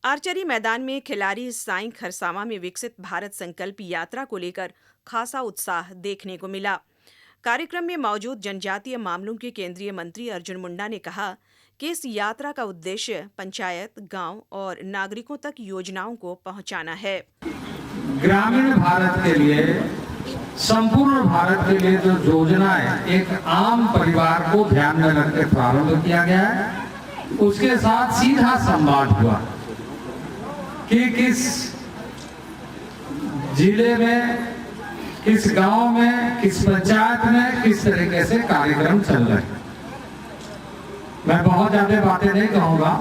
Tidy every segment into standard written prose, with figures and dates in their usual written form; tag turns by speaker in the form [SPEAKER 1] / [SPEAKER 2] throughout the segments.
[SPEAKER 1] Archery मैदान में खिलाड़ी साईं खरसावा में विकसित भारत संकल्प यात्रा को लेकर खासा उत्साह देखने को मिला। कार्यक्रम में मौजूद जनजातीय मामलों के केंद्रीय मंत्री अर्जुन मुंडा ने कहा कि इस यात्रा का उद्देश्य पंचायत, गांव और नागरिकों तक योजनाओं को पहुंचाना है।
[SPEAKER 2] ग्रामीण भारत के लिए, संपूर्ण भारत के लिए जो योजनाएं एक आम परिवार को ध्यान में रखकर प्रारंभ किया गया है, उसके साथ सीधा संवाद हुआ कि किस जिले में, किस गांव में, किस पंचायत में किस तरीके से कार्यक्रम चल रहे हैं। मैं बहुत ज्यादा बातें नहीं कहूंगा।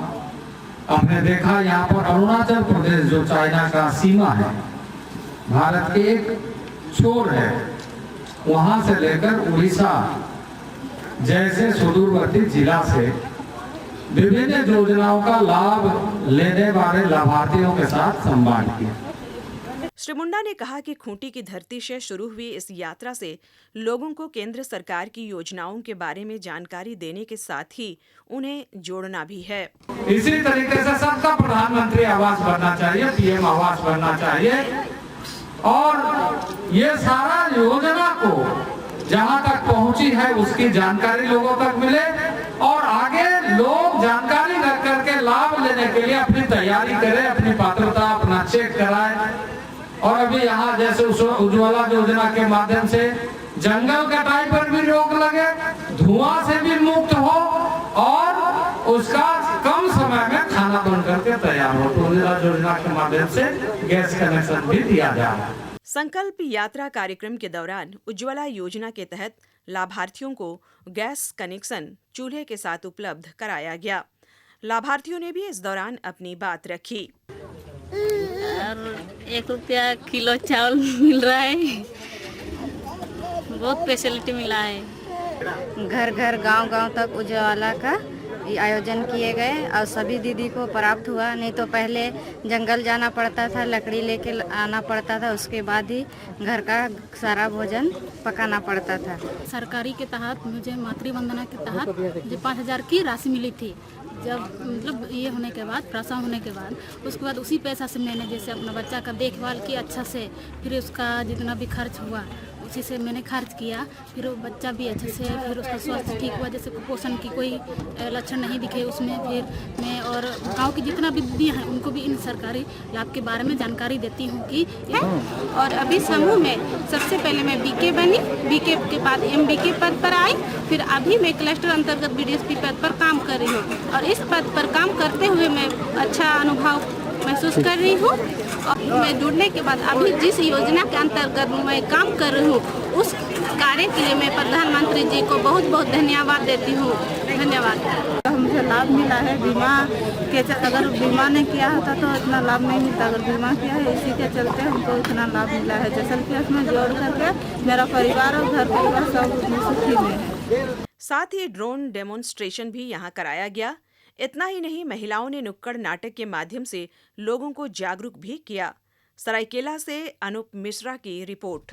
[SPEAKER 2] आपने देखा यहाँ पर अरुणाचल प्रदेश जो चाइना का सीमा है, भारत के एक छोर है, वहां से लेकर उड़ीसा जैसे सुदूरवर्ती जिला से विभिन्न योजनाओं का लाभ लेने वाले लाभार्थियों के साथ संवाद किया।
[SPEAKER 1] श्री मुंडा ने कहा कि खूंटी की धरती से शुरू हुई इस यात्रा से लोगों को केंद्र सरकार की योजनाओं के बारे में जानकारी देने के साथ ही उन्हें जोड़ना भी है।
[SPEAKER 2] इसी तरीके से सबका प्रधानमंत्री आवास बनना चाहिए, पीएम आवास बनना चाहिए, और ये सारा योजना को जहां तक पहुंची है उसकी जानकारी लोगों तक मिले और आगे लोग जानकारी रख करके लाभ लेने के लिए अपनी तैयारी करें, अपनी पात्रता अपना चेक कराएं। और अभी यहाँ जैसे उज्ज्वला योजना के माध्यम से जंगल कटाई पर भी रोक लगे, धुआं से भी मुक्त हो और उसका कम समय में खाना बन करके तैयार हो। तो उज्ज्वला योजना के माध्यम से गैस कनेक्शन भी दिया जा रहा है।
[SPEAKER 1] संकल्प यात्रा कार्यक्रम के दौरान उज्ज्वला योजना के तहत लाभार्थियों को गैस कनेक्शन चूल्हे के साथ उपलब्ध कराया गया। लाभार्थियों ने भी इस दौरान अपनी बात रखी।
[SPEAKER 3] और 1 रुपया किलो चावल मिल रहा है, बहुत फैसिलिटी मिला है।
[SPEAKER 4] घर घर गांव गांव तक उज्ज्वला का आयोजन किए गए और सभी दीदी को प्राप्त हुआ। नहीं तो पहले जंगल जाना पड़ता था, लकड़ी लेके आना पड़ता था, उसके बाद ही घर का सारा भोजन पकाना पड़ता था।
[SPEAKER 5] सरकारी के तहत मुझे मातृवंदना के तहत मुझे 5,000 की राशि मिली थी। जब मतलब ये होने के बाद, प्रसव होने के बाद, उसके बाद उसी पैसा से मैंने जैसे अपना बच्चा का देखभाल की अच्छा से, फिर उसका जितना भी खर्च हुआ उसी से मैंने खर्च किया। फिर वो बच्चा भी अच्छे से, फिर उसका स्वास्थ्य ठीक हुआ, जैसे कुपोषण की कोई लक्षण नहीं दिखे उसमें। फिर मैं और गांव की जितना भी दीदियाँ हैं उनको भी इन सरकारी लाभ के बारे में जानकारी देती हूँ कि
[SPEAKER 6] और अभी समूह में सबसे पहले मैं बीके बनी, बीके के बाद एमबीके पद पर आई, फिर अभी मैं क्लस्टर अंतर्गत बीडीएसपी पद पर काम कर रही हूँ और इस पद पर काम करते हुए मैं अच्छा अनुभव महसूस कर रही हूँ। और मैं जुड़ने के बाद अभी जिस योजना के अंतर्गत मैं काम कर रही हूँ उस कार्य के लिए मैं प्रधानमंत्री जी को बहुत बहुत धन्यवाद देती हूँ। धन्यवाद।
[SPEAKER 7] मुझे लाभ मिला है बीमा के, अगर बीमा नहीं किया होता तो इतना लाभ नहीं मिलता। अगर बीमा किया है इसी के चलते हमको इतना लाभ मिला है। जैसलमेर में जोड़ करके मेरा परिवार और घर परिवार सब सुखी में है।
[SPEAKER 1] साथ ही ड्रोन डेमोन्स्ट्रेशन भी यहाँ कराया गया। इतना ही नहीं, महिलाओं ने नुक्कड़ नाटक के माध्यम से लोगों को जागरूक भी किया। सरायकेला से अनूप मिश्रा की रिपोर्ट।